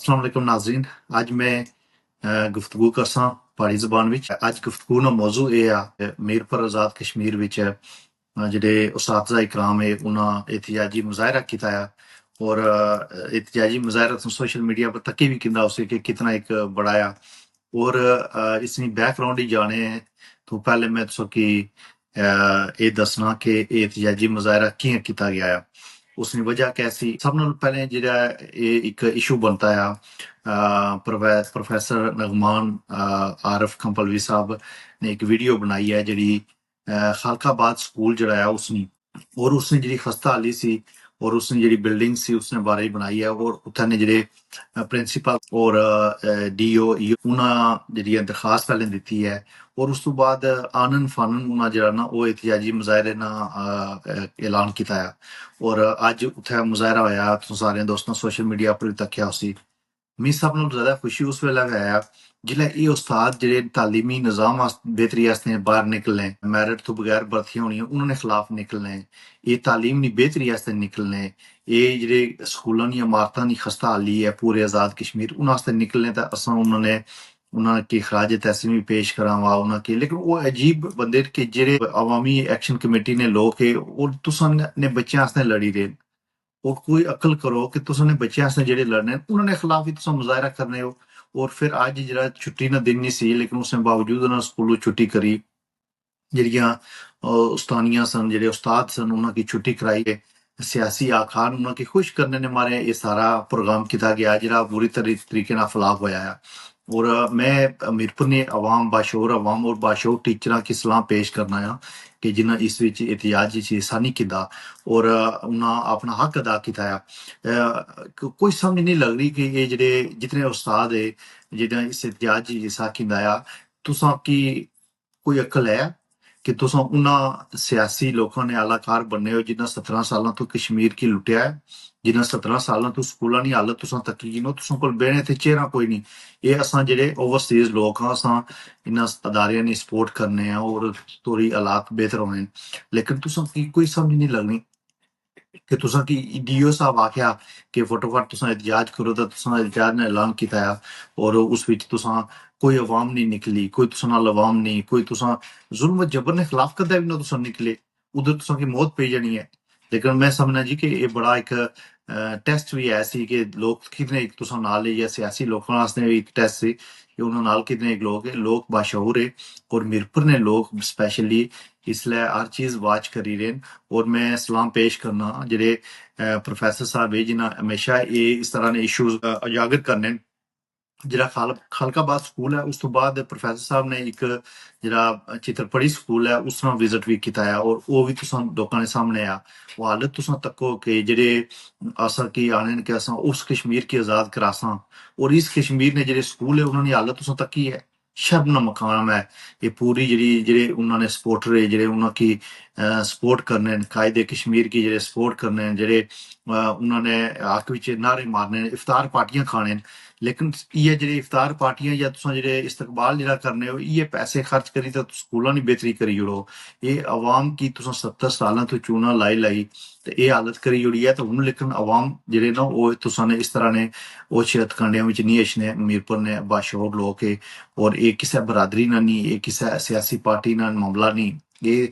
अस्सलाम वालेकुम नाज़रीन। अज मैं गुफ्तगू करसां पहाड़ी ज़बान विच। अज गुफ्तगू दा मौजू एह् आ मीर पर आज़ाद कश्मीर विच जेह्ड़े उसातिज़ा इकराम है उन्हां एहतिजाजी मुज़ाहिरा कीता है और एहतिजाजी मुज़ाहिरा तुस सोशल मीडिया पर तक्की भी किंदा उसी कि कितना एक बड़ा आ और इसनी बैकग्राउंड ही जाने तो पैह्ले मैं तुसेंगी एह् दस्सना कि एहतिजाजी मुज़ाहिरा कि'यां कीता गेआ है। उसकी वजह कैसी सब नाल पैह्लें जेह्ड़ा एह् इक इशू बनता है प्रोफेसर नगमान आरिफ कंपलवी साहब ने एक वीडियो बनाई है जेह्ड़ी खालकाबाद स्कूल जेह्ड़ा है उसनी और उसने जेह्ड़ी खस्ता हाली सी और उसने जेह्ड़ी बिल्डिंग सी उसने बारे च बनाई है और उत्थै ने जेह्ड़े प्रिंसिपल और डीओ उन्हां जेह्ड़ी दरखास्त पैह्लें दित्ती है और उस तो बाद आनन फानन उन्हां जेह्ड़ा ना ओह् एहतिजाजी मुज़ाहिरे ना ऐलान कीता है और अज्ज उत्थै मुज़ाहिरा होया तुसें सारें दोस्तें सोशल मीडिया पर भी तक्केआ उसी। मी सब नाल ज्यादा खुशी उस वेल्लै गै है जिसलै एह् उस्ताद जेह्ड़े तालीमी निज़ाम बेहतरी आस्तै बाहर निकलने मैरिट तो बगैर भर्थियां होनियां उन्होंने खिलाफ निकलने एह् तालीम दी बेहतरी आस्तै निकलने एह् जेह्ड़े स्कूलां दी इमारतां दी खस्ता हाली है पूरे आज़ाद कश्मीर उन्हां आस्तै निकलने ते असां उन्हां की खराज तहसीन भी पेश करां उन्हां की लेकिन ओह् अजीब बंदे कि जेह्ड़े अवामी एक्शन कमेटी ने लोक हे और तुसां ने बच्चें आस्तै लड़ी दे और कोई अकल करो कि तुसें बच्चें आस्तै जेह्ड़े लड़ने उन्होंने खिलाफ ही तुसें मुजाहिरा करने हो और फिर अज्ज जेह्ड़ा छुट्टी ना दिन नहीं सी लेकिन उसने बावजूद उन्होंने स्कूलों छुट्टी करी जेह्ड़ियां उस्तानियां सन जेह्ड़े उस्ताद सन उन्हां की छुट्टी कराई है सियासी आखान उन्हां की खुश करने ने मारे ये सारा प्रोग्राम किया गया जेह्ड़ा बुरी तरीके नाल फलाप होया है और मैं मीरपुर ने अवाम बाशऊर अवाम और बाशऊर टीचरां की सलाह पेश करना है कि जिन्हें इस विच एहतिजाज च हिस्सा नहीं कीता और उन्हां अपना हक अदा किया है कोई समझ नहीं लग रही कि ये जेह्ड़े जितने उस्ताद है जिन्हें इस एहतिजाज च हिस्सा कीता है तुसां की कोई अकल है कि तुस उन्हां सियासी लोकां ने आलाकार बनने हो जिन्हां 17 सालां तो कश्मीर गी लुट्टेआ है जिन्हां 17 सालां तो स्कूलां दी हालत तुसां तक्की गिनो तुसां कोल बेह्ने ते चेहरा कोई नहीं एह् असां जेह्ड़े ओवरसीज लोक आं असां इन्हां अदारें दी सपोर्ट करने आं और थोड़ी हालात बेहतर होने लेकिन तुसां की कोई समझ नहीं लगनी कि तुसां की डीओ साहब आखेआ कि फटोफट तुसां एहतजाज करो ते तुसां एहतजाज ने ऐलान कीता है और उस विच तुसां कोई अवाम नहीं निकली कोई तुसां नाल अवाम नहीं कोई तुसां जुल्म जबर ने खिलाफ कदें भी ना तुसां निकले उधर तुसां की मौत पेई जानी है लेकिन मैं समझना जी कि एह् बड़ा इक टेस्ट भी है सी कि लोक कितने इक तुसां नाल लेइयै सियासी लोकां आस्तै भी इक टेस्ट सी कि उन्हां नाल कितने इक लोक बाशऊर है और मीरपुर ने लोक स्पैशली इसलै हर चीज वाच करी रहे न और मैं सलाम पेश करना जेह्ड़े प्रोफेसर साहब है जिन्हें हमेशा एह् इस तरह ने इशूज उजागर करने न जेह्ड़ा खालकाबाद स्कूल है उस तो बाद प्रोफेसर साहब ने एक जेह्ड़ा चित्रपड़ी स्कूल है उस तरह विजिट भी कीता है और ओह् भी तुसां लोकां दे सामने आ ओह् हालत तुसां तक्को कि जेह्ड़े असां की आने न कि असां उस कश्मीर की आजाद करासां और इस कश्मीर ने जेह्ड़े स्कूल है उन्हां दी हालत तुसां तक्की है शर्म मकाम है ये पूरी जेह्ड़े उन्होंने सपोर्टर है जेह्ड़े उन्हां की सपोर्ट करने न कायदे कश्मीर की जेह्ड़े सपोर्ट करने न जेह्ड़े उन्होंने हक विच नारे मारने न इफ्तार पार्टियां खाने न लेकिन इ'यै जेह्ड़े इफ्तार पार्टियां जां तुसां जेह्ड़े इस्तकबाल जेह्ड़ा करने हो इ'यै पैसे खर्च करी ते स्कूलां दी बेहतरी करी ओड़ो एह् अवाम की तुसां 70 सालां तो चूना लाई ते एह् हालत करी ओड़ी है ते हुन लेकिन अवाम जेह्ड़े न ओह् तुसां ने इस तरह ने ओह् हथकंडें बिच नहीं अचने मीरपुर ने बाशऊर लोक है और एह् किसै बरादरी नाल नहीं एह् किसै सियासी पार्टी नाल मामला नहीं एह्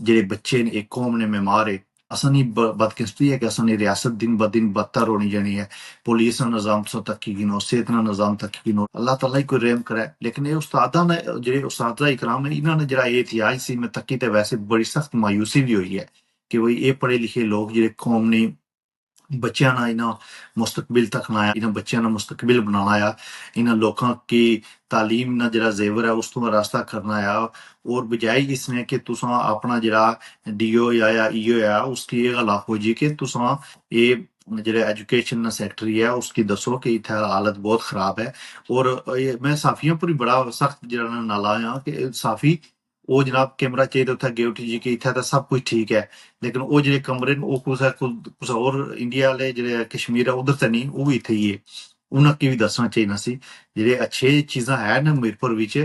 जेह्ड़े बच्चे न एह् कौम ने मेमार है असां दी बदकिस्मती है कि असां दी रियासत दिन ब दिन बदतर होनी जानी है पुलिस दा निजाम तुसां तक्की गिनो सेहत दा निजाम तक्की गिनो अल्लाह ताला ही कोई रहम करे लेकिन एह् उस्तादां ने जेह्ड़े उस्तादा इकराम ने इन्हां ने जेह्ड़ा एह् एहतिजाज सी में तक्की ते वैसे बड़ी सख्त मायूसी भी होई है कि भाई एह् पढ़े लिखे लोक जेह्ड़े कौम ने बच्चेआं दा इन्हां मुस्तकबिल तकना है इन्हां बच्चेआं दा मुस्तकबिल बनाना है इन्हां लोकां की तालीम दा जेह्ड़ा जेवर है उस तो रास्ता करना है और बजाय इसने कि तुसां अपना जेह्ड़ा डीओ या ईओ है उसकी एह् गल्ल आखो जी कि तुसां एह् जेह्ड़ा एजुकेशन सैक्रेटरी है उसकी दस्सो कि इत्थै हालत बहुत खराब है और मैं साफियां पर भी बड़ा सख्त जेह्ड़ा नाला आं कि साफी ओह् जनाब कैमरा चाहिदा उत्थै गे उठी जी कि इत्थै ते सब कुछ ठीक है लेकिन ओह् जेह्ड़े कमरे न ओह् कुसै होर इंडिया आह्ले जेह्ड़े कश्मीर है उद्धर ते नहीं ओह् बी इत्थै ही है उ'नें गी बी दस्सना चाहिदा सी जेह्ड़े अच्छे चीजां है न मीरपुर बिच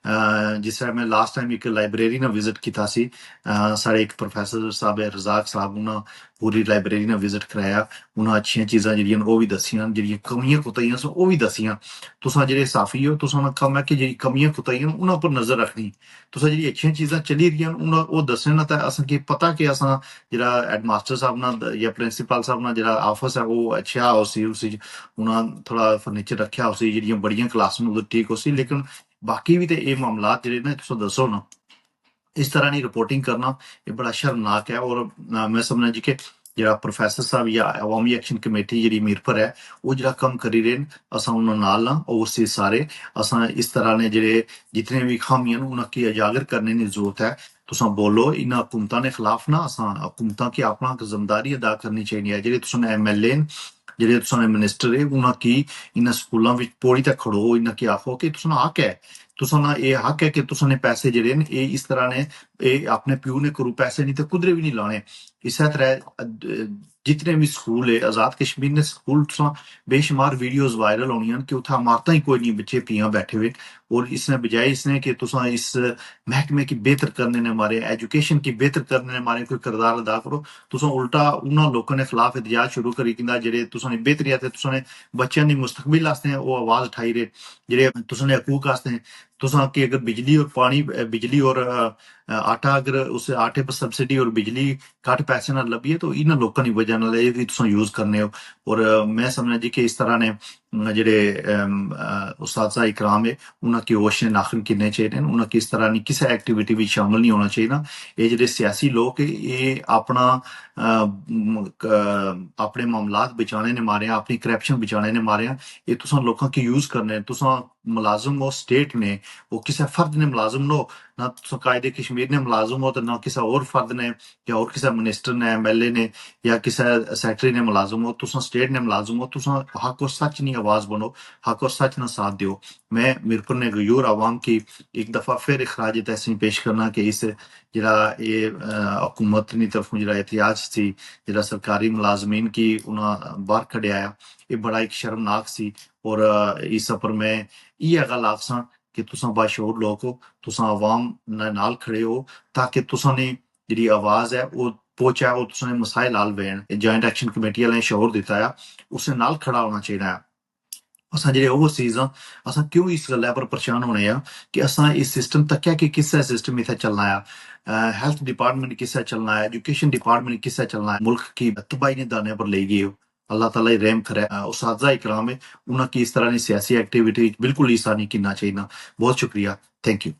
जिस तरह मैं लास्ट टाइम एक लाइब्रेरी ना विजिट किया सी, साढ़े एक प्रोफैसर साहब है रजाक साहब, उन्हें पूरी लाइब्रेरी ना विजिट कराया, उन्हें अच्छियां चीज़ां जेह्ड़ियां ओह् बी दस्सियां, जेह्ड़ियां कमियां कुताहियां सन ओह् बी दस्सियां। तुसां जेह्ड़े साफी हो, तुसां दा कम्म है कि जेह्ड़ी कमियां कुताहियां न उन्हां उप्पर नजर रखनी। तुसां जेह्ड़ी अच्छियां चीज़ां चली दियां न उन्हां ओह् दस्सने ना, ते असेंगी पता कि असां जेह्ड़ा हैडमास्टर साहब ना या प्रिंसीपल साहब ना जेह्ड़ा आफिस है ओह् अच्छा उसी उसी उन्हें थोड़ा फर्नीचर रखेआ, उसी जेह्ड़ियां बड़ियां क्लास न उद्धर ठीक उसी, लेकिन बाकी भी ते एह् मामलात जेह्ड़े ने तुस दस्सो ना, इस तरह की रिपोर्टिंग करना ये बड़ा शर्मनाक है। और मैं समझना जी कि जेह्ड़ा प्रोफैसर साहब या अवामी एक्शन कमेटी जेह्ड़ी मीरपुर है ओह् जेह्ड़ा कम्म करी रहे न, असां उन्हां नाल ना ओवरसीज सारे असां इस तरह ने जेह्ड़े जितने भी खामियां न उन्हां गी उजागर करने की जरूरत है। तुसां बोलो इन्हां हुकूमतां दे खिलाफ ना, असां हुकूमतां गी अपना जिम्मेदारी अदा करनी चाहिदी है। जेह्ड़े तुसां एमएलए न, जेह्ड़े तुसां दे मिनिस्टर है, उन्हां गी इन्हां स्कूलां विच पौड़ी ते खड़ो, इन्हां गी आखो कि तुसां दा हक है, तुसां दा एह् हक है कि तुसां ने पैसे जेह्ड़े न एह् इस तरह ने एह् अपने प्यू ने करो पैसे नहीं तो कुदरे भी नहीं लाने। इस्सै तरह जितने भी स्कूल है आजाद कश्मीर ने स्कूल तुसां बेशुमार वीडियोज वायरल होनियां न कि उत्थै इमारतां ही कोई नहीं, बच्चे पियां बैठे हुए। और इसने बजाय इसने कि तुसां इस महकमे की बेहतर करने ने मारे, एजुकेशन की बेहतर करने ने मारे कोई किरदार अदा करो, तुसां उल्टा उन्हां लोकां ने खिलाफ एहतजाज शुरू करी दिंदा जेह्ड़े तुसां दी बेहतरी आस्तै, तुसां ने बच्चें दी मुस्तकबिल आस्तै ओह् आवाज उठाई रहे, जेह्ड़े तुसां दे हकूक आस्तै। तुसां कि अगर बिजली और पानी, बिजली और आटा, अगर उस आटे पर सब्सिडी और बिजली घट्ट पैसे नाल लब्भी है तो इन्हां लोकां दी वजह नाल एह् बी तुसां यूज करने हो। और मैं समझना जी कि इस तरह ने जेह्ड़े उस्तादा इकराम है उन्हां गी होश ने नाखन गिनने चाहिदे न, उन्हां गी इस तरह दी किसी एक्टिविटी विच शामिल नहीं होना चाहिदा। एह् जेह्ड़े सियासी लोक है एह् अपना अपने मामलात बचाने ने मारे, अपनी करप्शन बचाने ने मारे, एह् तुसां लोकां गी यूज करने। तुसां मुलाजम हो स्टेट ने, वो किसी फर्द ने मुलाजम नो, ना तुसां कायदे कश्मीर ने मुलाजम हो, तो ना किसी और फर्द ने या और किसी मिनिस्टर ने, एमएलए ने या किसी सैकटरी ने मुलाजम हो, तुसां स्टेट ने मुलाजम हो। तुसां हक और सच नहीं आवाज बनो, हक और सच ना साथ दो। मैं मीरपुर ने गयूर आवाम की एक दफा फिर खराज तहसीन पेश करना कि इस जरा ये हुकूमत की तरफ जरा एहतियाज सी, जरा सरकारी मुलाजमीन की उन्हें बाहर कढ़ाया, ये बड़ा एक शर्मनाक सी। और इस पर मैं इ'यै गल्ल आखसां कि तुसां बाशऊर लोक हो, तुसां अवाम नाल खड़े हो, ताकि तुसां ने जेह्ड़ी आवाज है वो पहुंचे, और तुसां ने मसाइल हल वेन। ज्वाइंट एक्शन कमेटी आह्लें शोर दित्ता है, उसने नाल खड़ा होना चाहिदा है। असां जेह्ड़े ओवरसीज आं, असां क्यों इस गल्लै पर परेशान होने आं कि असां इस सिस्टम तक्केआ कि किस्सा सिस्टम इत्थै चलना ऐ, हेल्थ डिपार्टमेंट किस्सा चलना है, एजुकेशन डिपार्टमेंट किस्सा चलना है, मुल्क की तबाही ने दाने पर लेई गे हो। अल्लाह ताला ही रहम करे। उस्तादा इकराम है, उन्हां की इस तरह की सियासी एक्टिविटी बिल्कुल हिस्सा नहीं गिनना चाहिदा। बहुत शुक्रिया, थैंक यू।